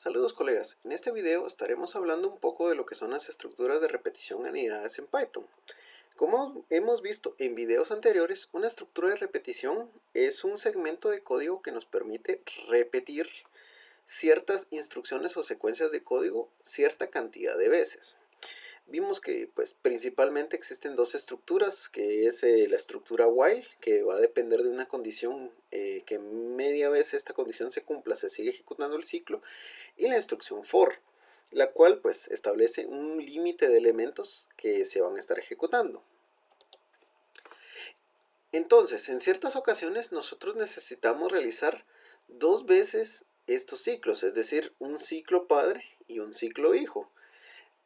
Saludos colegas, en este video estaremos hablando un poco de lo que son las estructuras de repetición anidadas en Python. Como hemos visto en videos anteriores, una estructura de repetición es un segmento de código que nos permite repetir ciertas instrucciones o secuencias de código cierta cantidad de veces. Vimos que principalmente existen dos estructuras, que es la estructura while, que va a depender de una condición que media vez esta condición se cumpla, se sigue ejecutando el ciclo, y la instrucción for, la cual establece un límite de elementos que se van a estar ejecutando. Entonces, en ciertas ocasiones nosotros necesitamos realizar dos veces estos ciclos, es decir, un ciclo padre y un ciclo hijo.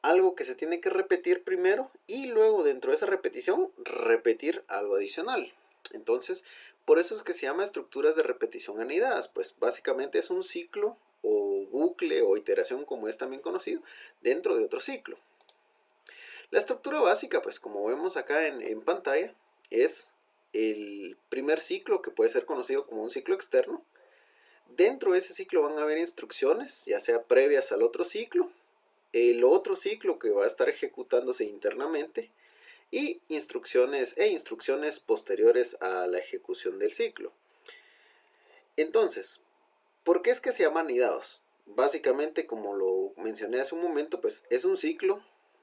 Algo que se tiene que repetir primero y luego dentro de esa repetición repetir algo adicional. Entonces, por eso es que se llama estructuras de repetición anidadas, pues básicamente es un ciclo o bucle o iteración, como es también conocido, dentro de otro ciclo. La estructura básica, pues como vemos acá en pantalla, es el primer ciclo, que puede ser conocido como un ciclo externo. Dentro de ese ciclo van a haber instrucciones, ya sea previas al otro ciclo, el otro ciclo que va a estar ejecutándose internamente, y instrucciones posteriores a la ejecución del ciclo. Entonces, ¿por qué es que se llaman anidados? Básicamente, como lo mencioné hace un momento, pues es un ciclo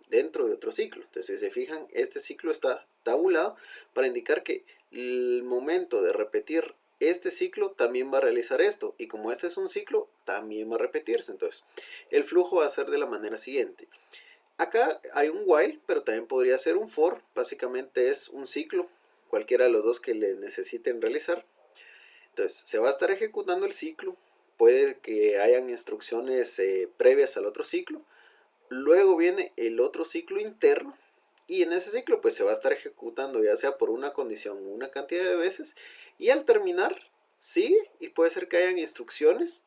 dentro de otro ciclo. Entonces, si se fijan, este ciclo está tabulado para indicar que el momento de repetir este ciclo también va a realizar esto, y como este es un ciclo, también va a repetirse. Entonces, el flujo va a ser de la manera siguiente. Acá hay un while, pero también podría ser un for. Básicamente es un ciclo, cualquiera de los dos que le necesiten realizar. Entonces, se va a estar ejecutando el ciclo. Puede que hayan instrucciones previas al otro ciclo. Luego viene el otro ciclo interno. Y en ese ciclo pues se va a estar ejecutando ya sea por una condición o una cantidad de veces. Y al terminar sigue, y puede ser que hayan instrucciones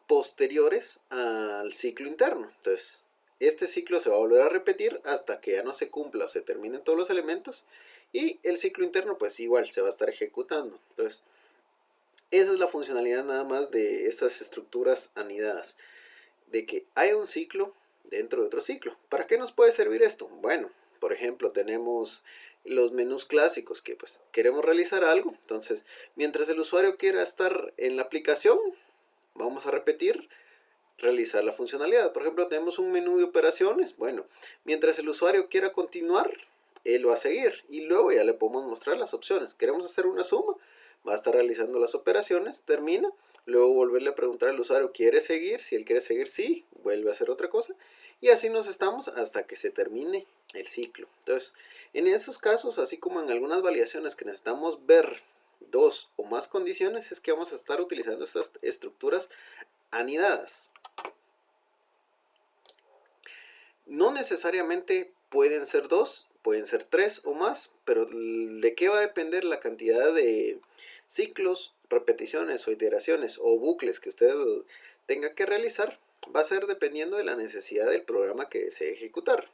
posteriores al ciclo interno. Entonces, este ciclo se va a volver a repetir hasta que ya no se cumpla o se terminen todos los elementos, y el ciclo interno pues igual se va a estar ejecutando. Entonces, esa es la funcionalidad nada más de estas estructuras anidadas, de que hay un ciclo dentro de otro ciclo. ¿Para qué nos puede servir esto? Bueno, por ejemplo, tenemos los menús clásicos que pues queremos realizar algo. Entonces, mientras el usuario quiera estar en la aplicación, vamos a repetir realizar la funcionalidad. Por ejemplo, tenemos un menú de operaciones. Bueno, mientras el usuario quiera continuar, él va a seguir, y luego ya le podemos mostrar las opciones. Queremos hacer una suma, va a estar realizando las operaciones, termina, luego volverle a preguntar al usuario, ¿quiere seguir? Si él quiere seguir, sí, vuelve a hacer otra cosa, y así nos estamos hasta que se termine el ciclo. Entonces, en esos casos, así como en algunas validaciones que necesitamos ver dos o más condiciones, es que vamos a estar utilizando estas estructuras anidadas. No necesariamente pueden ser dos, pueden ser tres o más, pero ¿de qué va a depender la cantidad de ciclos, repeticiones o iteraciones o bucles que usted tenga que realizar? Va a ser dependiendo de la necesidad del programa que desee ejecutar.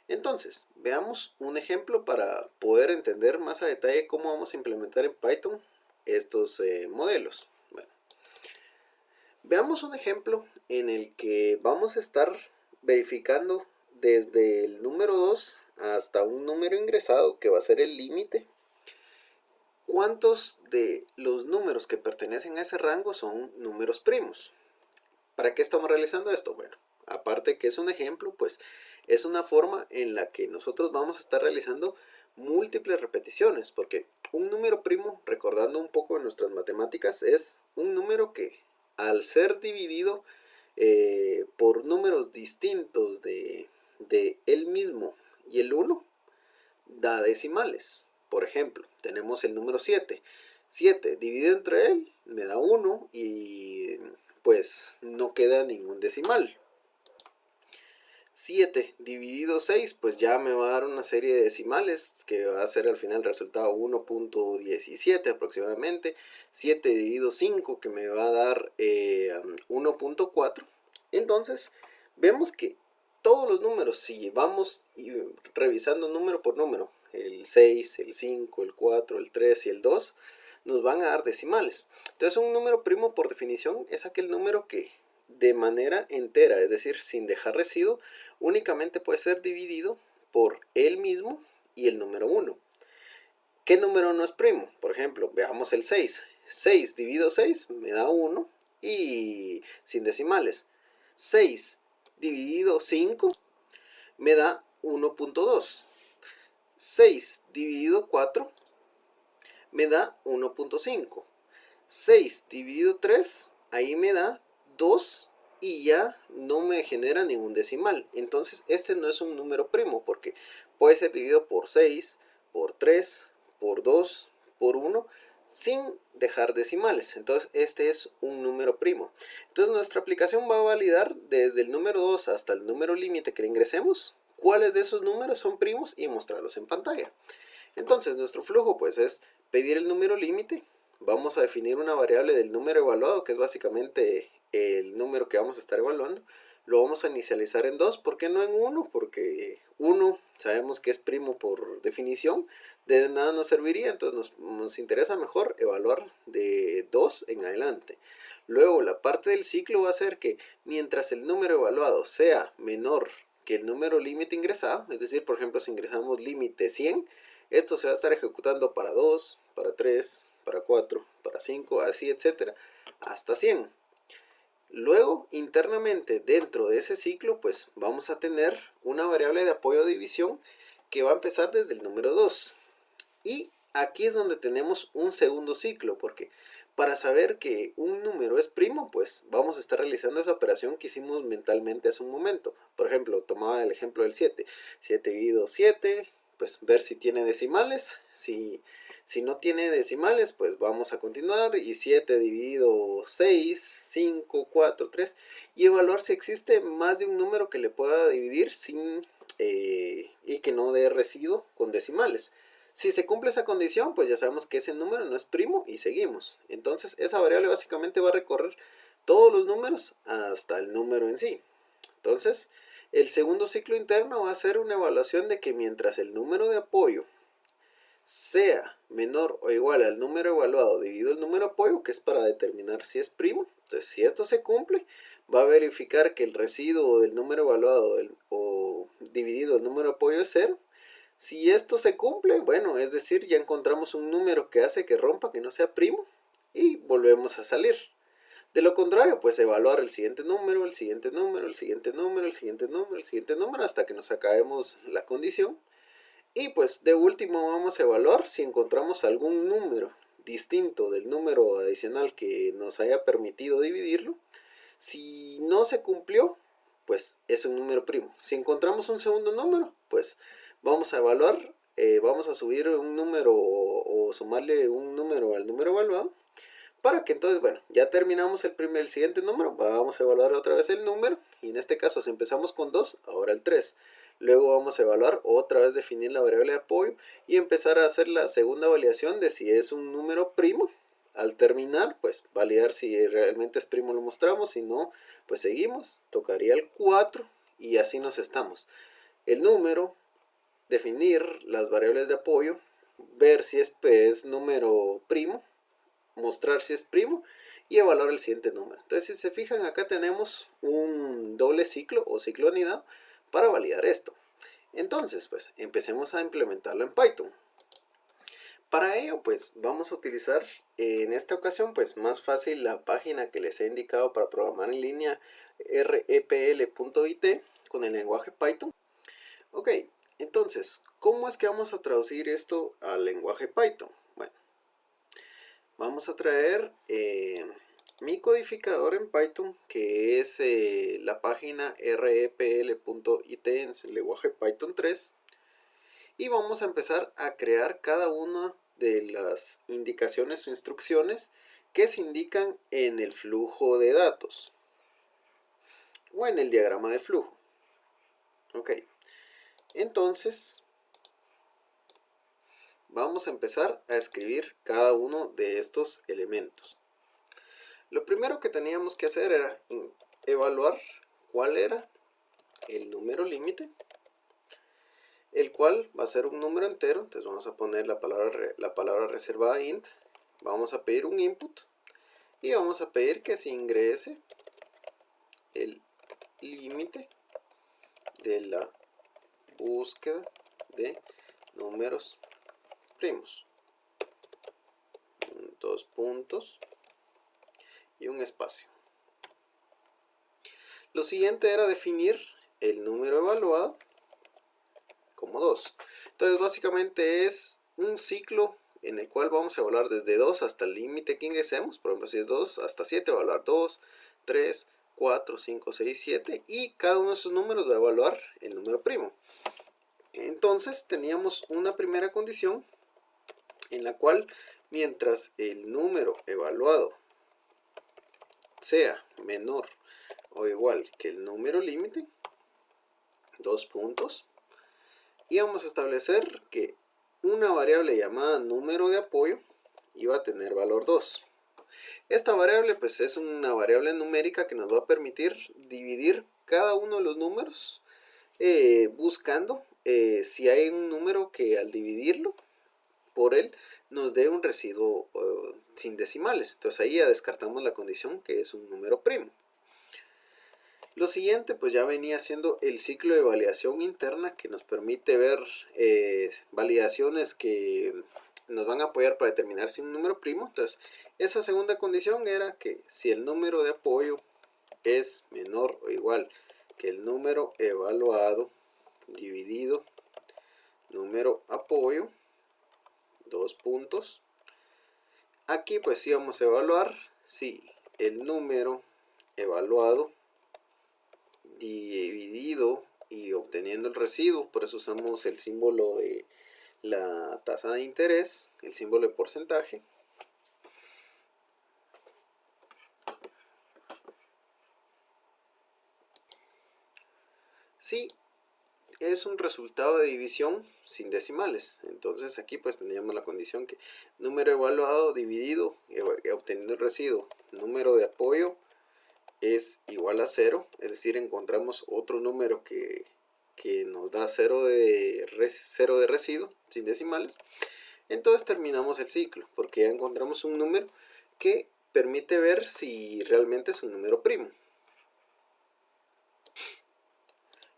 Entonces, veamos un ejemplo para poder entender más a detalle cómo vamos a implementar en Python estos modelos. Bueno, veamos un ejemplo en el que vamos a estar verificando desde el número 2 hasta un número ingresado, que va a ser el límite, cuántos de los números que pertenecen a ese rango son números primos. ¿Para qué estamos realizando esto? Bueno, aparte que es un ejemplo, pues es una forma en la que nosotros vamos a estar realizando múltiples repeticiones, porque un número primo, recordando un poco de nuestras matemáticas, es un número que al ser dividido por números distintos de él mismo y el 1, da decimales. Por ejemplo, tenemos el número 7. 7 dividido entre él me da 1 y pues no queda ningún decimal. 7 dividido 6 pues ya me va a dar una serie de decimales que va a ser al final el resultado 1.17 aproximadamente. 7 dividido 5 que me va a dar 1.4. Entonces vemos que todos los números, si vamos revisando número por número, el 6, el 5, el 4, el 3 y el 2, nos van a dar decimales. Entonces un número primo por definición es aquel número que de manera entera, es decir, sin dejar residuo, únicamente puede ser dividido por él mismo y el número 1. ¿Qué número no es primo? Por ejemplo, veamos el 6. 6 dividido 6 me da 1 y sin decimales. 6 dividido 5 me da 1.2. 6 dividido 4 me da 1.5. 6 dividido 3, ahí me da 2 y ya no me genera ningún decimal. Entonces este no es un número primo porque puede ser dividido por 6, por 3, por 2, por 1, sin dejar decimales. Entonces este es un número primo. Entonces nuestra aplicación va a validar desde el número 2 hasta el número límite que le ingresemos, cuáles de esos números son primos y mostrarlos en pantalla. Entonces nuestro flujo pues es pedir el número límite. Vamos a definir una variable del número evaluado, que es básicamente el número que vamos a estar evaluando. Lo vamos a inicializar en 2, ¿por qué no en 1? Porque 1 sabemos que es primo por definición, de nada nos serviría, entonces nos interesa mejor evaluar de 2 en adelante. Luego la parte del ciclo va a ser que mientras el número evaluado sea menor que el número límite ingresado, es decir, por ejemplo, si ingresamos límite 100, esto se va a estar ejecutando para 2, para 3, para 4, para 5, así, etcétera, hasta 100. Luego, internamente, dentro de ese ciclo, pues vamos a tener una variable de apoyo a división que va a empezar desde el número 2. Y aquí es donde tenemos un segundo ciclo, porque para saber que un número es primo, pues vamos a estar realizando esa operación que hicimos mentalmente hace un momento. Por ejemplo, tomaba el ejemplo del 7. 7 dividido 7, pues ver si tiene decimales. Si no tiene decimales, pues vamos a continuar. Y 7 dividido 6, 5, 4, 3. Y evaluar si existe más de un número que le pueda dividir sin y que no dé residuo con decimales. Si se cumple esa condición, pues ya sabemos que ese número no es primo y seguimos. Entonces esa variable básicamente va a recorrer todos los números hasta el número en sí. Entonces el segundo ciclo interno va a ser una evaluación de que mientras el número de apoyo sea menor o igual al número evaluado dividido el número de apoyo, que es para determinar si es primo. Entonces si esto se cumple, va a verificar que el residuo del número evaluado o dividido el número de apoyo es 0. Si esto se cumple, bueno, es decir, ya encontramos un número que hace que rompa, que no sea primo, y volvemos a salir. De lo contrario, pues evaluar el siguiente número, el siguiente número, el siguiente número, el siguiente número, el siguiente número, hasta que nos acabemos la condición. Y pues de último vamos a evaluar si encontramos algún número distinto del número adicional que nos haya permitido dividirlo. Si no se cumplió, pues es un número primo. Si encontramos un segundo número, pues vamos a evaluar, vamos a subir un número o sumarle un número al número evaluado, para que entonces, bueno, ya terminamos el siguiente número, vamos a evaluar otra vez el número, y en este caso si empezamos con 2, ahora el 3. Luego vamos a evaluar, otra vez definir la variable de apoyo y empezar a hacer la segunda validación de si es un número primo. Al terminar, pues validar si realmente es primo, lo mostramos, si no, pues seguimos, tocaría el 4 y así nos estamos. El número, definir las variables de apoyo, ver si es número primo, mostrar si es primo y evaluar el siguiente número. Entonces si se fijan, acá tenemos un doble ciclo o ciclo anidado para validar esto. Entonces pues empecemos a implementarlo en Python. Para ello pues vamos a utilizar en esta ocasión pues más fácil la página que les he indicado para programar en línea, repl.it, con el lenguaje Python. Ok, entonces, ¿cómo es que vamos a traducir esto al lenguaje Python? Bueno, vamos a traer mi codificador en Python, que es la página repl.it en su lenguaje Python 3, y vamos a empezar a crear cada una de las indicaciones o instrucciones que se indican en el flujo de datos o en el diagrama de flujo. Ok, entonces vamos a empezar a escribir cada uno de estos elementos. Lo primero que teníamos que hacer era evaluar cuál era el número límite, el cual va a ser un número entero. Entonces vamos a poner la palabra reservada int, vamos a pedir un input y vamos a pedir que se ingrese el límite de la búsqueda de números primos. Dos puntos y un espacio. Lo siguiente era definir el número evaluado como 2. Entonces básicamente es un ciclo en el cual vamos a evaluar desde 2 hasta el límite que ingresemos. Por ejemplo, si es 2 hasta 7, va a evaluar 2, 3, 4, 5, 6, 7 y cada uno de esos números va a evaluar el número primo. Entonces teníamos una primera condición en la cual mientras el número evaluado sea menor o igual que el número límite, dos puntos, y vamos a establecer que una variable llamada número de apoyo iba a tener valor 2. Esta variable pues es una variable numérica que nos va a permitir dividir cada uno de los números buscando si hay un número que al dividirlo por él nos dé un residuo sin decimales. Entonces ahí ya descartamos la condición que es un número primo. Lo siguiente pues ya venía siendo el ciclo de validación interna que nos permite ver validaciones que nos van a apoyar para determinar si un número primo. Entonces esa segunda condición era que si el número de apoyo es menor o igual que el número evaluado dividido número apoyo, dos puntos. Aquí pues sí vamos a evaluar si el número evaluado dividido y obteniendo el residuo, por eso usamos el símbolo de la tasa de interés, el símbolo de porcentaje. Sí, es un resultado de división sin decimales. Entonces aquí pues tendríamos la condición que número evaluado dividido obteniendo el residuo, número de apoyo es igual a 0, es decir, encontramos otro número que nos da 0 de residuo sin decimales. Entonces terminamos el ciclo porque ya encontramos un número que permite ver si realmente es un número primo.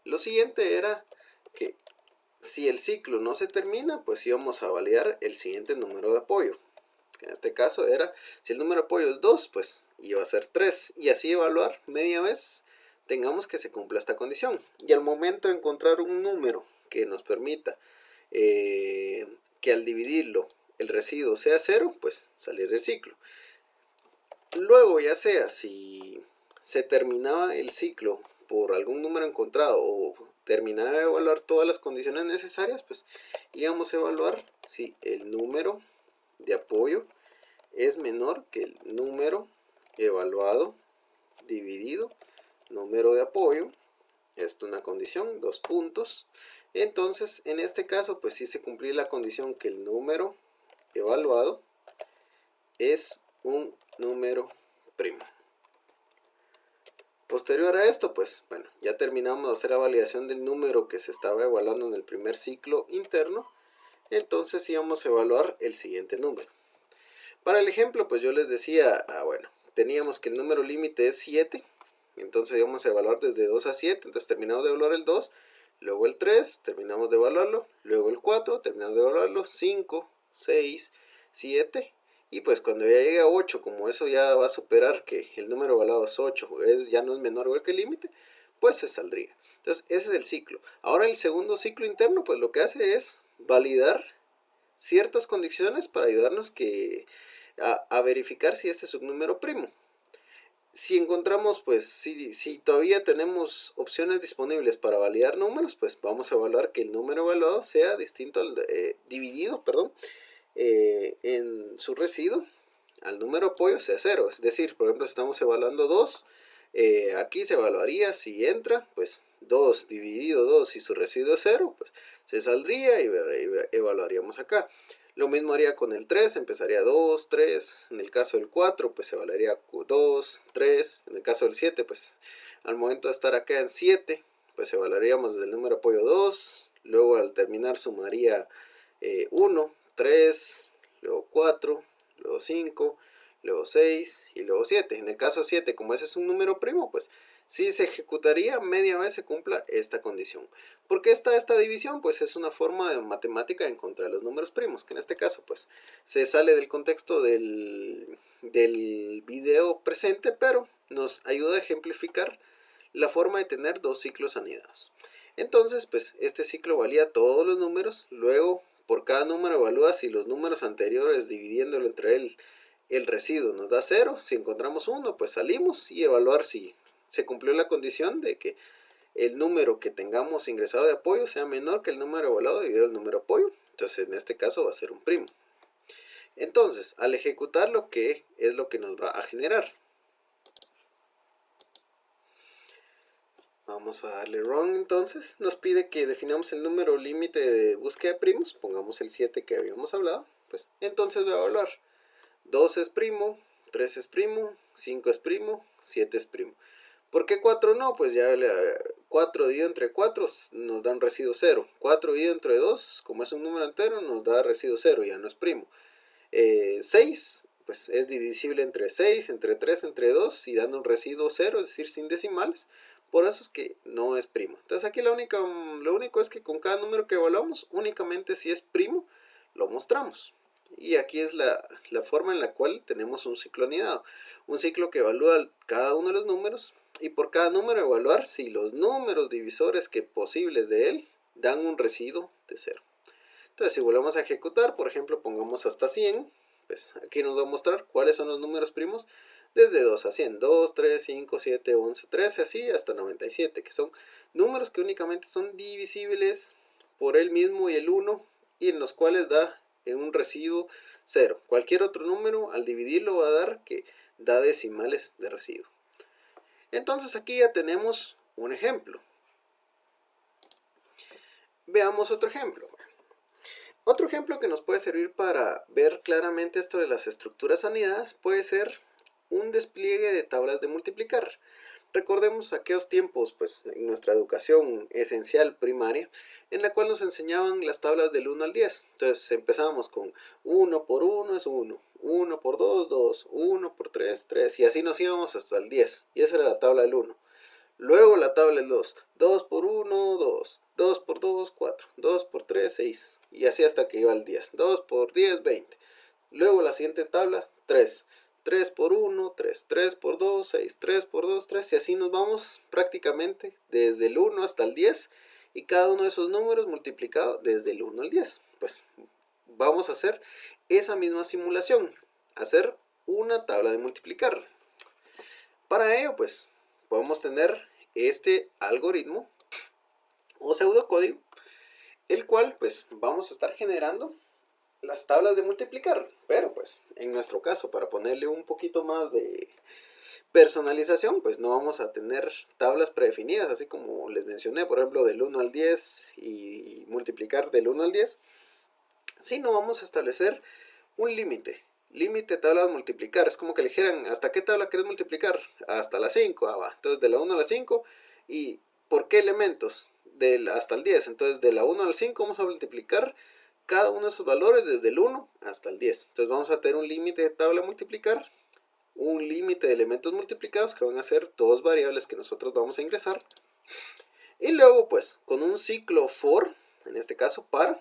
Lo siguiente era que si el ciclo no se termina, pues íbamos a validar el siguiente número de apoyo. En este caso era, si el número de apoyo es 2, pues iba a ser 3. Y así evaluar media vez tengamos que se cumpla esta condición. Y al momento de encontrar un número que nos permita que al dividirlo el residuo sea 0, pues salir del ciclo. Luego ya sea si se terminaba el ciclo por algún número encontrado o terminaba de evaluar todas las condiciones necesarias, pues íbamos a evaluar si el número de apoyo es menor que el número evaluado dividido número de apoyo. Esto es una condición, dos puntos. Entonces en este caso pues sí se cumplía la condición que el número evaluado es un número primo. Posterior a esto, pues bueno, ya terminamos de hacer la validación del número que se estaba evaluando en el primer ciclo interno. Entonces íbamos a evaluar el siguiente número. Para el ejemplo, pues yo les decía, bueno, teníamos que el número límite es 7. Entonces íbamos a evaluar desde 2 a 7. Entonces terminamos de evaluar el 2, luego el 3, terminamos de evaluarlo, luego el 4, terminamos de evaluarlo, 5, 6, 7. Y pues cuando ya llegue a 8, como eso ya va a superar que el número evaluado es 8, ya no es menor o igual que el límite, pues se saldría. Entonces ese es el ciclo. Ahora el segundo ciclo interno, pues lo que hace es validar ciertas condiciones para ayudarnos a verificar si este es un número primo. Si encontramos, pues, si todavía tenemos opciones disponibles para validar números, pues vamos a evaluar que el número evaluado sea distinto al dividido, perdón, en su residuo al número apoyo sea 0. Es decir, por ejemplo, si estamos evaluando 2, aquí se evaluaría si entra, pues 2 dividido 2 y su residuo es 0, pues se saldría y evaluaríamos acá. Lo mismo haría con el 3, empezaría 2, 3, en el caso del 4, pues se evaluaría 2, 3, en el caso del 7, pues al momento de estar acá en 7, pues evaluaríamos desde el número apoyo 2, luego al terminar sumaría 1, 3, luego 4, luego 5, luego 6 y luego 7. En el caso 7, como ese es un número primo, pues sí se ejecutaría media vez se cumpla esta condición. ¿Por qué está esta división? Pues es una forma de matemática de encontrar los números primos, que en este caso pues se sale del contexto del video presente, pero nos ayuda a ejemplificar la forma de tener dos ciclos anidados. Entonces, pues este ciclo valía todos los números, luego por cada número evalúa si los números anteriores dividiéndolo entre él el residuo nos da 0, si encontramos 1 pues salimos y evaluar si se cumplió la condición de que el número que tengamos ingresado de apoyo sea menor que el número evaluado dividido el número apoyo. Entonces en este caso va a ser un primo. Entonces al ejecutar lo que es lo que nos va a generar, vamos a darle run. Entonces nos pide que definamos el número límite de búsqueda de primos, pongamos el 7 que habíamos hablado, pues entonces va a evaluar 2 es primo, 3 es primo, 5 es primo, 7 es primo. ¿Por qué 4 no? Pues ya 4 dividido entre 4 nos da un residuo 0. 4 dividido entre 2, como es un número entero, nos da residuo 0, ya no es primo. 6, pues es divisible entre 6, entre 3, entre 2 y dando un residuo 0, es decir, sin decimales. Por eso es que no es primo. Entonces aquí lo único es que con cada número que evaluamos, únicamente si es primo, lo mostramos. Y aquí es la forma en la cual tenemos un ciclo anidado. Un ciclo que evalúa cada uno de los números y por cada número evaluar si los números divisores que posibles de él dan un residuo de 0. Entonces si volvemos a ejecutar, por ejemplo pongamos hasta 100, pues aquí nos va a mostrar cuáles son los números primos desde 2 a 100, 2, 3, 5, 7, 11, 13, así hasta 97, que son números que únicamente son divisibles por él mismo y el 1 y en los cuales da un residuo 0. Cualquier otro número al dividirlo va a dar que da decimales de residuo. Entonces aquí ya tenemos un ejemplo. Veamos otro ejemplo. Otro ejemplo que nos puede servir para ver claramente esto de las estructuras anidadas puede ser un despliegue de tablas de multiplicar. Recordemos aquellos tiempos, pues, en nuestra educación esencial primaria, en la cual nos enseñaban las tablas del 1 al 10. Entonces empezábamos con 1 por 1 es 1, 1 por 2, 2, 1 por 3, 3, y así nos íbamos hasta el 10. Y esa era la tabla del 1. Luego la tabla del 2, 2 por 1, 2, 2 por 2, 4, 2 por 3, 6, y así hasta que iba al 10, 2 por 10, 20. Luego la siguiente tabla, 3, 3 por 1, 3, 3 por 2, 6, 3 por 2, 3, y así nos vamos prácticamente desde el 1 hasta el 10, y cada uno de esos números multiplicado desde el 1 al 10. Pues vamos a hacer esa misma simulación, hacer una tabla de multiplicar. Para ello, pues, podemos tener este algoritmo o pseudocódigo, el cual, pues, vamos a estar generando las tablas de multiplicar. Pero, pues, en nuestro caso, para ponerle un poquito más de personalización, pues no vamos a tener tablas predefinidas, así como les mencioné, por ejemplo, del 1 al 10 y multiplicar del 1 al 10, sino vamos a establecer un límite. Límite tabla de multiplicar. Es como que le dijeran, ¿hasta qué tabla quieres multiplicar? Hasta la 5. Ah, va. Entonces de la 1 a la 5. ¿Y por qué elementos? Hasta el 10. Entonces de la 1 al 5 vamos a multiplicar cada uno de esos valores desde el 1 hasta el 10. Entonces vamos a tener un límite de tabla a multiplicar, un límite de elementos multiplicados que van a ser dos variables que nosotros vamos a ingresar. Y luego pues con un ciclo for, en este caso para,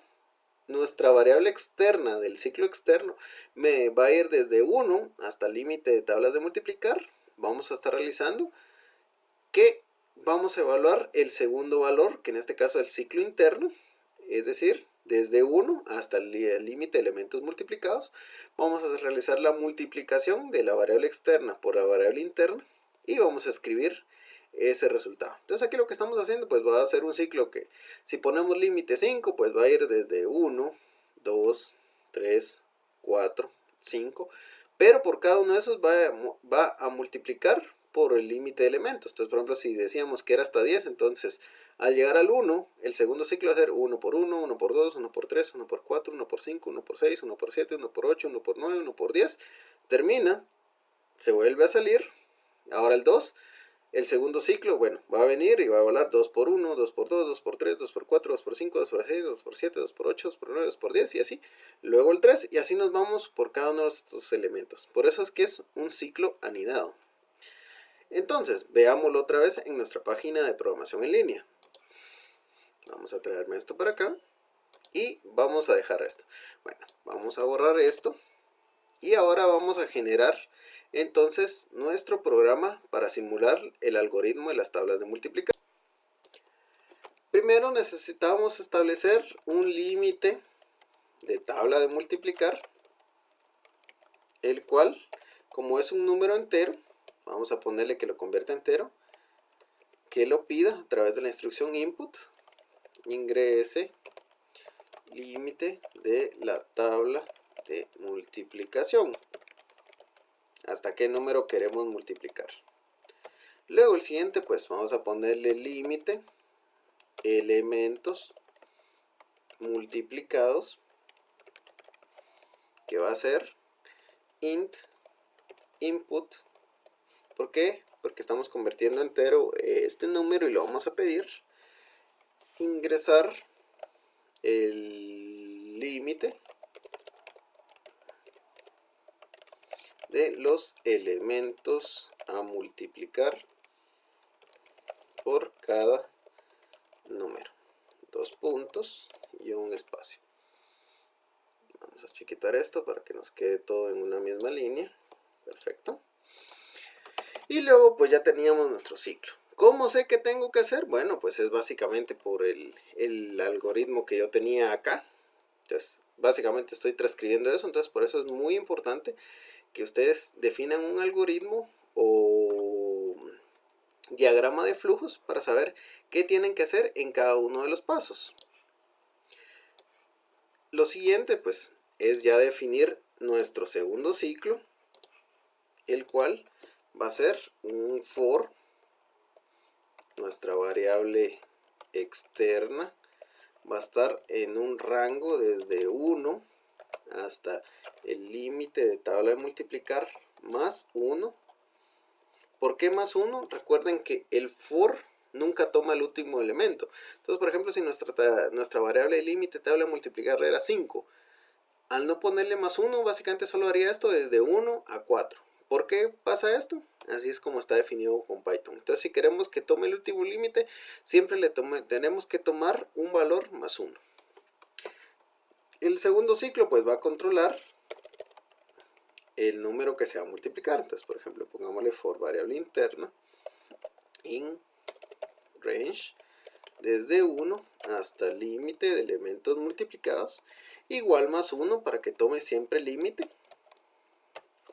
nuestra variable externa del ciclo externo me va a ir desde 1 hasta el límite de tablas de multiplicar. Vamos a estar realizando que vamos a evaluar el segundo valor, que en este caso es el ciclo interno, es decir, desde 1 hasta el límite de elementos multiplicados. Vamos a realizar la multiplicación de la variable externa por la variable interna y vamos a escribir ese resultado. Entonces aquí lo que estamos haciendo pues va a ser un ciclo que si ponemos límite 5 pues va a ir desde 1, 2, 3, 4, 5, pero por cada uno de esos va a multiplicar por el límite de elementos. Entonces por ejemplo si decíamos que era hasta 10, entonces al llegar al 1, el segundo ciclo va a ser 1 por 1, 1 por 2, 1 por 3, 1 por 4, 1 por 5, 1 por 6, 1 por 7, 1 por 8, 1 por 9, 1 por 10, termina, se vuelve a salir, ahora el 2, El segundo ciclo, bueno, va a venir y va a volar 2 por 1, 2 por 2, 2 por 3, 2 por 4, 2 por 5, 2 por 6, 2 por 7, 2 por 8, 2 por 9, 2 por 10 y así. Luego el 3 y así nos vamos por cada uno de estos elementos. Por eso es que es un ciclo anidado. Entonces, veámoslo otra vez en nuestra página de programación en línea. Vamos a traerme esto para acá y vamos a dejar esto. Bueno, vamos a borrar esto y ahora vamos a generar entonces nuestro programa para simular el algoritmo de las tablas de multiplicación. Primero necesitamos establecer un límite de tabla de multiplicar, el cual, como es un número entero, vamos a ponerle que lo convierta a entero, que lo pida a través de la instrucción input, ingrese límite de la tabla de multiplicación, hasta qué número queremos multiplicar. Luego el siguiente, pues vamos a ponerle límite elementos multiplicados, que va a ser int input. ¿Por qué? Porque estamos convirtiendo entero este número y lo vamos a pedir ingresar el límite de los elementos a multiplicar por cada número. Dos puntos y un espacio. Vamos a chiquitar esto para que nos quede todo en una misma línea. Perfecto. Y luego pues ya teníamos nuestro ciclo. ¿Cómo sé qué tengo que hacer? Bueno, pues es básicamente por el algoritmo que yo tenía acá. Entonces, básicamente estoy transcribiendo eso. Entonces, por eso es muy importante que ustedes definan un algoritmo o diagrama de flujos para saber qué tienen que hacer en cada uno de los pasos. Lo siguiente, pues, es ya definir nuestro segundo ciclo, el cual va a ser un for, nuestra variable externa va a estar en un rango desde 1 hasta el límite de tabla de multiplicar más 1. ¿Por qué más 1? Recuerden que el for nunca toma el último elemento. Entonces, por ejemplo, si nuestra variable de límite tabla de multiplicar era 5, al no ponerle más 1, básicamente solo haría esto desde 1 a 4. ¿Por qué pasa esto? Así es como está definido con Python. Entonces, si queremos que tome el último límite, siempre tenemos que tomar un valor más 1. El segundo ciclo pues va a controlar el número que se va a multiplicar. Entonces, por ejemplo, pongámosle for variable interna in range desde 1 hasta el límite de elementos multiplicados igual más 1 para que tome siempre el límite.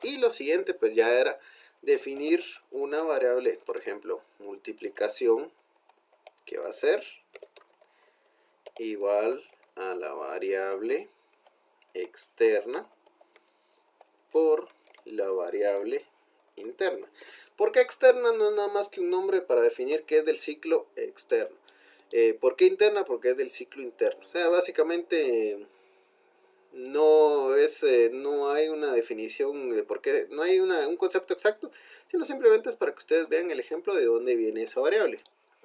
Y lo siguiente pues ya era definir una variable, por ejemplo, multiplicación, que va a ser igual a la variable externa por la variable interna. ¿Por qué externa? No es nada más que un nombre para definir qué es del ciclo externo. ¿Por qué interna? Porque es del ciclo interno. O sea, básicamente no hay una definición de por qué, no hay un concepto exacto, sino simplemente es para que ustedes vean el ejemplo de dónde viene esa variable.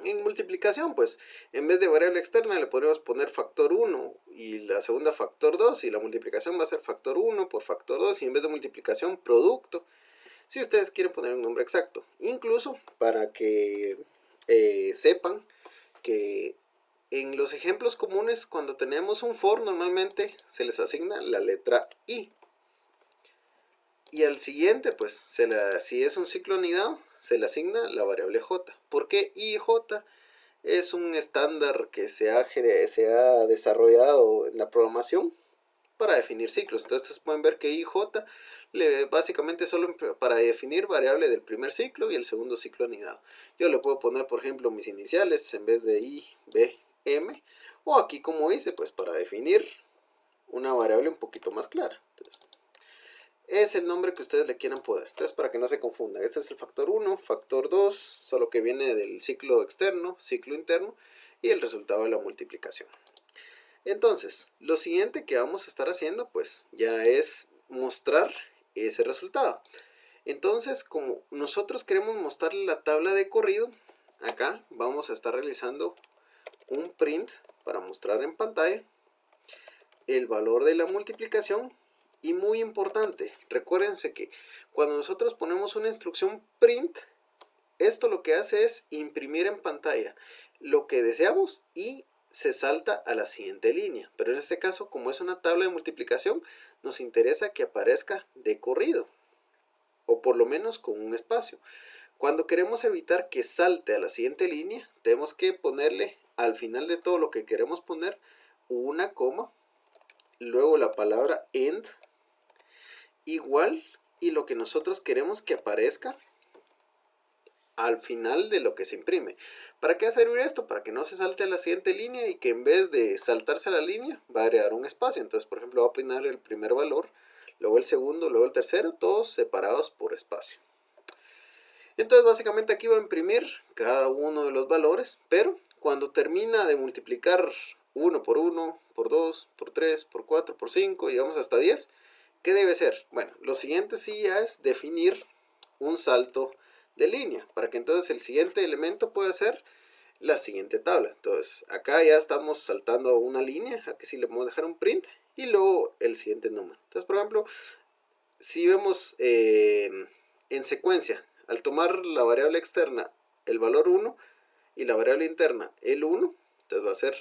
En multiplicación, pues, en vez de variable externa le podemos poner factor 1 y la segunda factor 2 y la multiplicación va a ser factor 1 por factor 2 y en vez de multiplicación, producto. Si ustedes quieren poner un nombre exacto, incluso para que sepan que en los ejemplos comunes, cuando tenemos un for, normalmente se les asigna la letra i. Y al siguiente, pues, si es un ciclo anidado, se le asigna la variable j. ¿Por qué i y j? Es un estándar que se ha desarrollado en la programación para definir ciclos. Entonces, ustedes pueden ver que i y j básicamente solo para definir variable del primer ciclo y el segundo ciclo anidado. Yo le puedo poner, por ejemplo, mis iniciales en vez de i, b, m, o aquí como hice, pues para definir una variable un poquito más clara. Entonces, es el nombre que ustedes le quieran poner. Entonces, para que no se confundan, este es el factor 1, factor 2, solo que viene del ciclo externo, ciclo interno, y el resultado de la multiplicación. Entonces, lo siguiente que vamos a estar haciendo, pues, ya es mostrar ese resultado. Entonces, como nosotros queremos mostrarle la tabla de corrido, acá vamos a estar realizando un print para mostrar en pantalla el valor de la multiplicación. Y muy importante, recuérdense que cuando nosotros ponemos una instrucción print, esto lo que hace es imprimir en pantalla lo que deseamos y se salta a la siguiente línea. Pero en este caso, como es una tabla de multiplicación, nos interesa que aparezca de corrido, o por lo menos con un espacio. Cuando queremos evitar que salte a la siguiente línea, tenemos que ponerle al final de todo lo que queremos poner una coma, luego la palabra end, igual, y lo que nosotros queremos que aparezca al final de lo que se imprime. ¿Para qué servir esto? Para que no se salte a la siguiente línea y que en vez de saltarse a la línea va a agregar un espacio. Entonces, por ejemplo, va a poner el primer valor, luego el segundo, luego el tercero, todos separados por espacio. Entonces, básicamente aquí va a imprimir cada uno de los valores, pero cuando termina de multiplicar 1 por 1, por 2, por 3, por 4, por 5, y vamos hasta 10, ¿qué debe ser? Bueno, lo siguiente sí ya es definir un salto de línea, para que entonces el siguiente elemento pueda ser la siguiente tabla. Entonces, acá ya estamos saltando una línea, aquí sí le podemos dejar un print, y luego el siguiente número. Entonces, por ejemplo, si vemos en secuencia, al tomar la variable externa el valor 1 y la variable interna el 1, entonces va a ser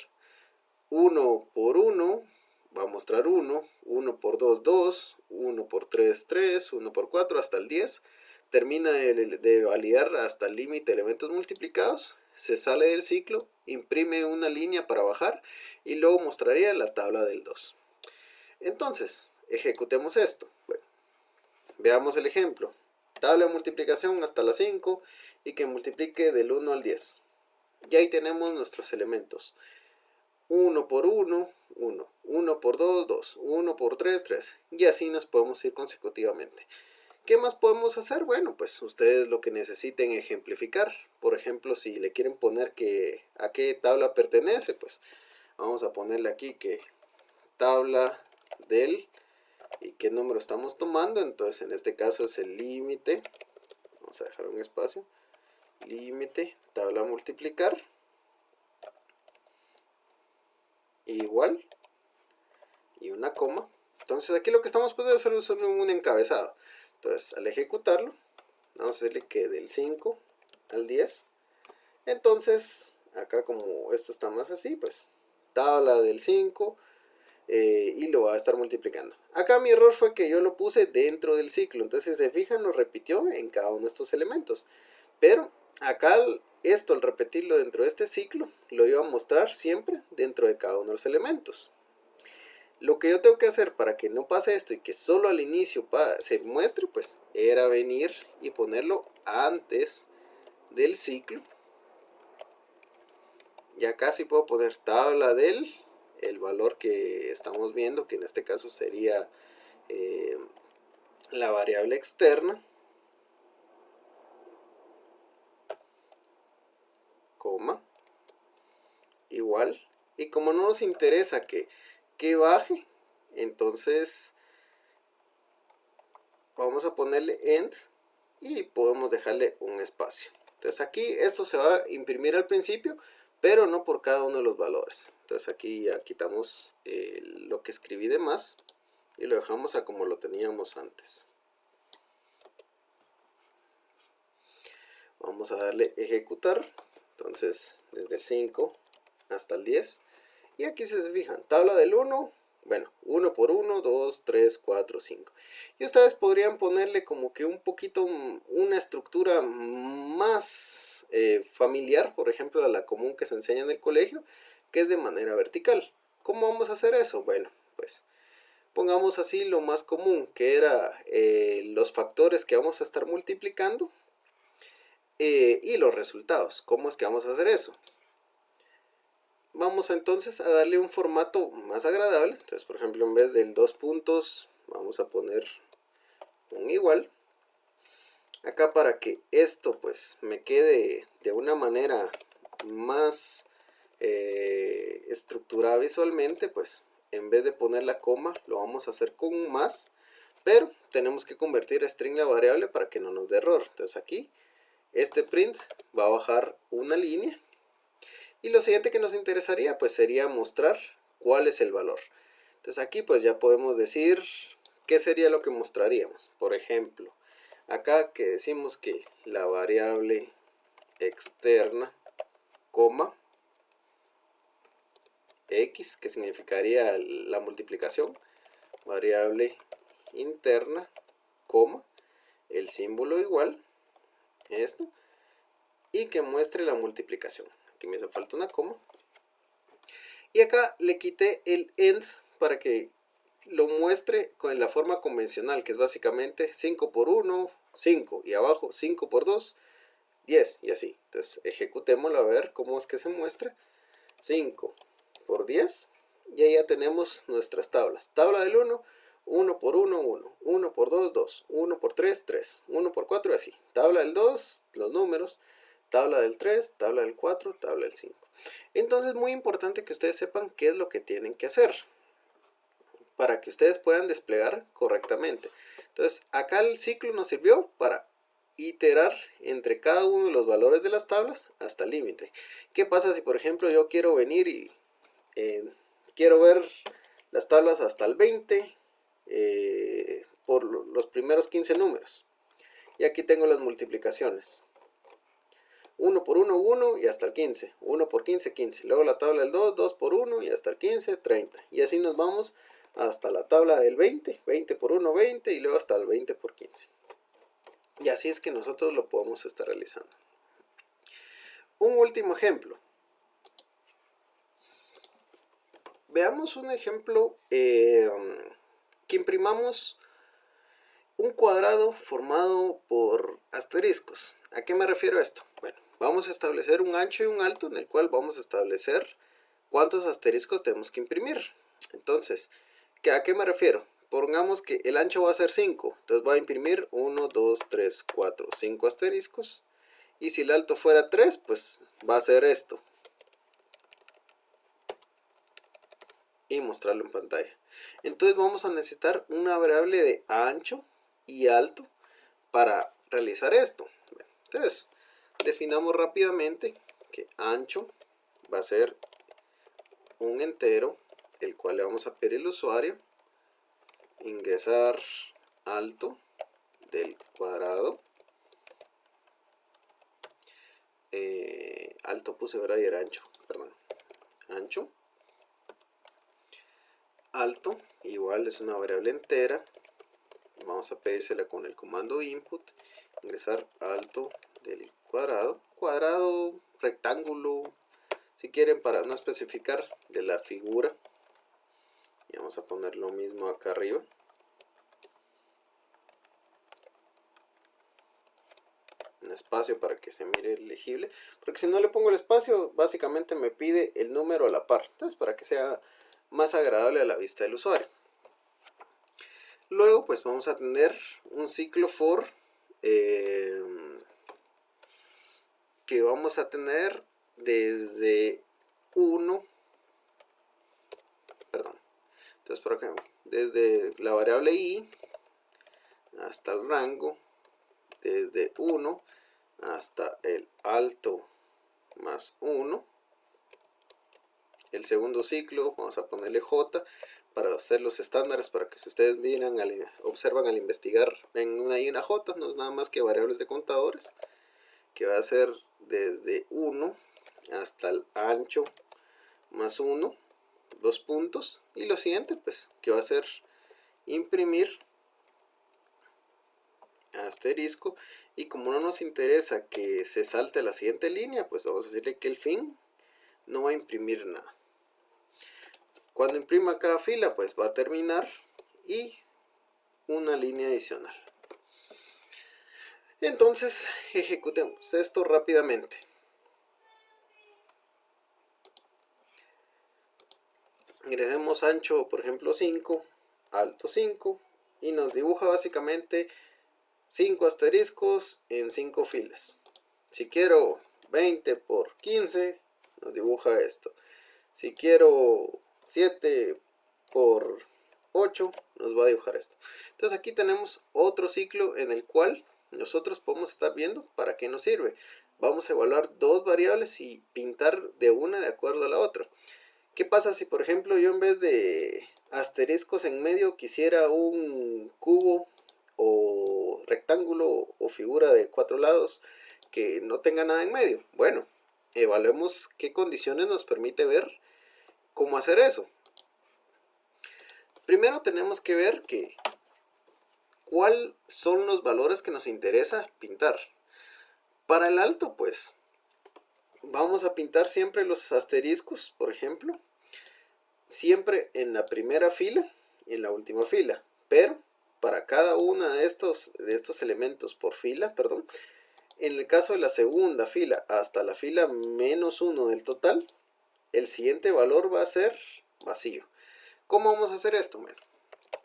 1 por 1, va a mostrar 1, 1 por 2, 2, 1 por 3, 3, 1 por 4 hasta el 10, termina de validar hasta el límite de elementos multiplicados, se sale del ciclo, imprime una línea para bajar y luego mostraría la tabla del 2. Entonces, ejecutemos esto. Bueno, veamos el ejemplo. Tabla de multiplicación hasta la 5 y que multiplique del 1 al 10. Y ahí tenemos nuestros elementos. 1 por 1, 1. 1 por 2, 2. 1 por 3, 3. Y así nos podemos ir consecutivamente. ¿Qué más podemos hacer? Bueno, pues ustedes lo que necesiten ejemplificar. Por ejemplo, si le quieren poner que a qué tabla pertenece, pues vamos a ponerle aquí que tabla del y qué número estamos tomando. Entonces en este caso es el límite, vamos a dejar un espacio, límite, tabla multiplicar, igual, y una coma. Entonces aquí lo que estamos poniendo es un encabezado. Entonces al ejecutarlo, vamos a decirle que del 5 al 10. Entonces acá como esto está más así, pues tabla del 5, y lo va a estar multiplicando. Acá mi error fue que yo lo puse dentro del ciclo, entonces si se fijan lo repitió en cada uno de estos elementos, pero acá esto al repetirlo dentro de este ciclo lo iba a mostrar siempre dentro de cada uno de los elementos. Lo que yo tengo que hacer para que no pase esto y que solo al inicio se muestre, pues era venir y ponerlo antes del ciclo. Y acá sí puedo poner tabla del el valor que estamos viendo, que en este caso sería la variable externa, coma, igual. Y como no nos interesa que baje, entonces vamos a ponerle end y podemos dejarle un espacio. Entonces aquí esto se va a imprimir al principio, pero no por cada uno de los valores. Entonces aquí ya quitamos lo que escribí de más y lo dejamos a como lo teníamos antes. Vamos a darle ejecutar. Entonces desde el 5 hasta el 10. Y aquí se fijan, tabla del 1, bueno, 1 por 1, 2, 3, 4, 5. Y ustedes podrían ponerle como que un poquito una estructura más familiar, por ejemplo, a la común que se enseña en el colegio, que es de manera vertical. ¿Cómo vamos a hacer eso? Bueno, pues pongamos así lo más común, que era los factores que vamos a estar multiplicando y los resultados. ¿Cómo es que vamos a hacer eso? Vamos entonces a darle un formato más agradable. Entonces, por ejemplo, en vez del 2 puntos, vamos a poner un igual. Acá para que esto pues me quede de una manera más estructurada visualmente, pues en vez de poner la coma, lo vamos a hacer con un más, pero tenemos que convertir a string la variable para que no nos dé error. Entonces aquí este print va a bajar una línea y lo siguiente que nos interesaría pues sería mostrar cuál es el valor. Entonces aquí pues ya podemos decir qué sería lo que mostraríamos. Por ejemplo, acá que decimos que la variable externa, coma, x, que significaría la multiplicación, variable interna, coma, el símbolo igual, esto, y que muestre la multiplicación. Aquí me hace falta una coma. Y acá le quité el end para que lo muestre con la forma convencional, que es básicamente 5 por 1, 5, y abajo 5 por 2, 10, y así. Entonces ejecutémoslo a ver cómo es que se muestra. 5 por 10, y ahí ya tenemos nuestras tablas. Tabla del 1, 1 por 1, 1, 1 por 2, 2, 1 por 3, 3, 1 por 4, así. Tabla del 2, los números, tabla del 3, tabla del 4, tabla del 5. Entonces es muy importante que ustedes sepan qué es lo que tienen que hacer para que ustedes puedan desplegar correctamente. Entonces acá el ciclo nos sirvió para iterar entre cada uno de los valores de las tablas hasta el límite. ¿Qué pasa si por ejemplo yo quiero venir y quiero ver las tablas hasta el 20 por los primeros 15 números? Y aquí tengo las multiplicaciones. 1 por 1, 1 y hasta el 15. 1 por 15, 15. Luego la tabla del 2, 2 por 1 y hasta el 15, 30. Y así nos vamos hasta la tabla del 20. 20 por 1, 20 y luego hasta el 20 por 15. Y así es que nosotros lo podemos estar realizando. Un último ejemplo. Veamos un ejemplo que imprimamos un cuadrado formado por asteriscos. ¿A qué me refiero a esto? Bueno, vamos a establecer un ancho y un alto en el cual vamos a establecer cuántos asteriscos tenemos que imprimir. Entonces, ¿a qué me refiero? Pongamos que el ancho va a ser 5, entonces voy a imprimir 1, 2, 3, 4, 5 asteriscos. Y si el alto fuera 3, pues va a ser esto. Y mostrarlo en pantalla. Entonces vamos a necesitar una variable de ancho y alto para realizar esto. Entonces, definamos rápidamente que ancho va a ser un entero, el cual le vamos a pedir al usuario ingresar alto del cuadrado. Alto puse, ¿verdad? Y era ancho, perdón. Ancho. Alto, igual es una variable entera. Vamos a pedírsela con el comando input. Ingresar alto del cuadrado. Cuadrado, rectángulo, si quieren, para no especificar, de la figura. Y vamos a poner lo mismo acá arriba. Un espacio para que se mire legible, porque si no le pongo el espacio básicamente me pide el número a la par, entonces para que sea más agradable a la vista del usuario. Luego pues vamos a tener un ciclo for que vamos a tener desde 1, perdón, entonces por acá, desde la variable i hasta el rango, desde 1 hasta el alto más 1. El segundo ciclo vamos a ponerle j para hacer los estándares, para que si ustedes miran, observan al investigar, ven ahí una j, no es nada más que variables de contadores, que va a ser desde 1 hasta el ancho más 1, 2 puntos, y lo siguiente pues que va a ser imprimir asterisco, y como no nos interesa que se salte a la siguiente línea, pues vamos a decirle que el fin no va a imprimir nada. Cuando imprima cada fila pues va a terminar y una línea adicional. Entonces ejecutemos esto rápidamente. Ingresemos ancho, por ejemplo 5, alto 5, y nos dibuja básicamente 5 asteriscos en 5 filas. Si quiero 20 por 15, nos dibuja esto. Si quiero 7 por 8 nos va a dibujar esto. Entonces aquí tenemos otro ciclo en el cual nosotros podemos estar viendo para qué nos sirve. Vamos a evaluar dos variables y pintar de una de acuerdo a la otra. ¿Qué pasa si, por ejemplo, yo en vez de asteriscos en medio quisiera un cubo o rectángulo o figura de 4 lados que no tenga nada en medio? Bueno, evaluemos qué condiciones nos permite ver cómo hacer eso. Primero tenemos que ver cuáles son los valores que nos interesa pintar. Para el alto, pues, vamos a pintar siempre los asteriscos, por ejemplo, siempre en la primera fila y en la última fila, pero para cada uno de estos elementos por fila, perdón, en el caso de la segunda fila hasta la fila -1 del total, el siguiente valor va a ser vacío. ¿Cómo vamos a hacer esto? Bueno,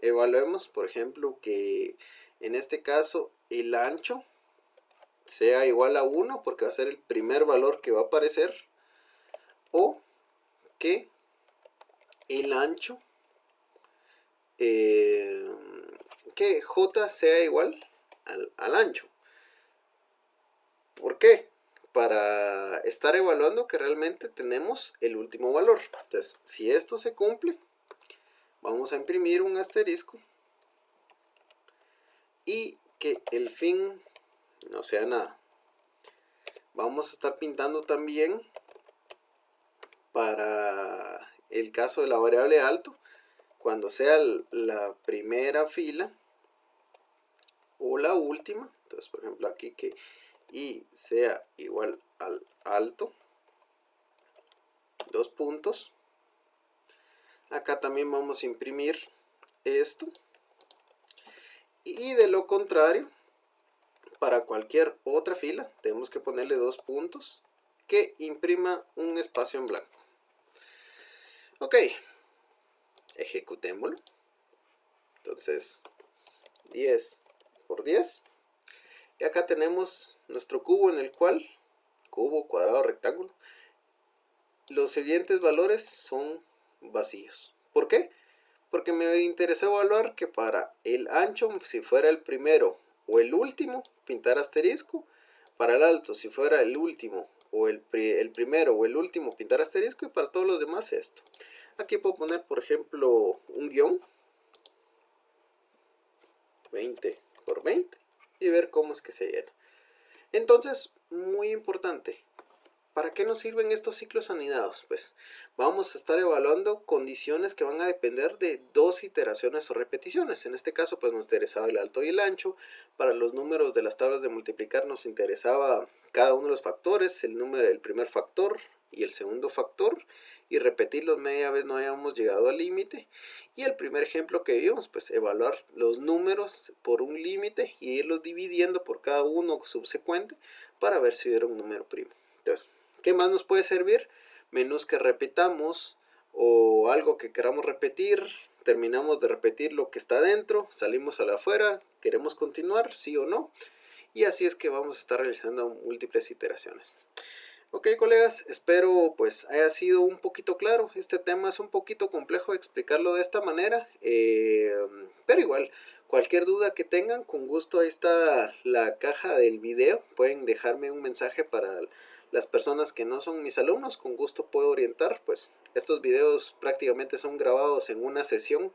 evaluemos, por ejemplo, que en este caso el ancho sea igual a 1 porque va a ser el primer valor que va a aparecer, o que el ancho, que J sea igual al ancho. ¿Por qué? Para estar evaluando que realmente tenemos el último valor. Entonces, si esto se cumple, vamos a imprimir un asterisco y que el fin no sea nada. Vamos a estar pintando también para el caso de la variable alto, cuando sea la primera fila o la última. Entonces, por ejemplo, aquí que y sea igual al alto, dos puntos. Acá también vamos a imprimir esto. Y de lo contrario, para cualquier otra fila, tenemos que ponerle dos puntos que imprima un espacio en blanco. Ok, ejecutémoslo. Entonces, 10 por 10. Y acá tenemos nuestro cubo en el cual, cubo, cuadrado, rectángulo, los siguientes valores son vacíos. ¿Por qué? Porque me interesó evaluar que para el ancho, si fuera el primero o el último, pintar asterisco. Para el alto, si fuera el último o el primero o el último, pintar asterisco. Y para todos los demás esto. Aquí puedo poner, por ejemplo, un guión 20 por 20 y ver cómo es que se llena. Entonces, muy importante, ¿para qué nos sirven estos ciclos anidados? Pues vamos a estar evaluando condiciones que van a depender de dos iteraciones o repeticiones. En este caso, pues nos interesaba el alto y el ancho. Para los números de las tablas de multiplicar nos interesaba cada uno de los factores, el número del primer factor y el segundo factor, y repetirlos media vez no hayamos llegado al límite. Y el primer ejemplo que vimos, pues evaluar los números por un límite y irlos dividiendo por cada uno subsecuente para ver si hubiera un número primo. Entonces, ¿qué más nos puede servir? Menús que repitamos o algo que queramos repetir. Terminamos de repetir lo que está dentro, salimos a la afuera, queremos continuar, sí o no. Y así es que vamos a estar realizando múltiples iteraciones. Ok, colegas, espero pues haya sido un poquito claro. Este tema es un poquito complejo de explicarlo de esta manera, pero igual, cualquier duda que tengan, con gusto ahí está la caja del video. Pueden dejarme un mensaje para las personas que no son mis alumnos, con gusto puedo orientar. Pues estos videos prácticamente son grabados en una sesión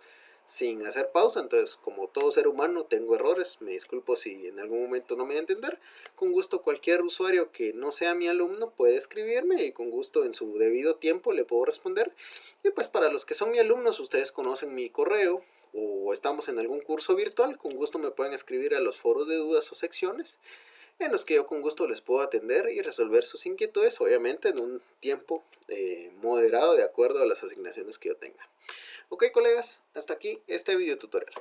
sin hacer pausa, entonces como todo ser humano tengo errores, me disculpo si en algún momento no me voy a entender. Con gusto cualquier usuario que no sea mi alumno puede escribirme y con gusto en su debido tiempo le puedo responder. Y pues para los que son mis alumnos, ustedes conocen mi correo o estamos en algún curso virtual, con gusto me pueden escribir a los foros de dudas o secciones en los que yo con gusto les puedo atender y resolver sus inquietudes, obviamente en un tiempo moderado de acuerdo a las asignaciones que yo tenga. Ok, colegas, hasta aquí este video tutorial.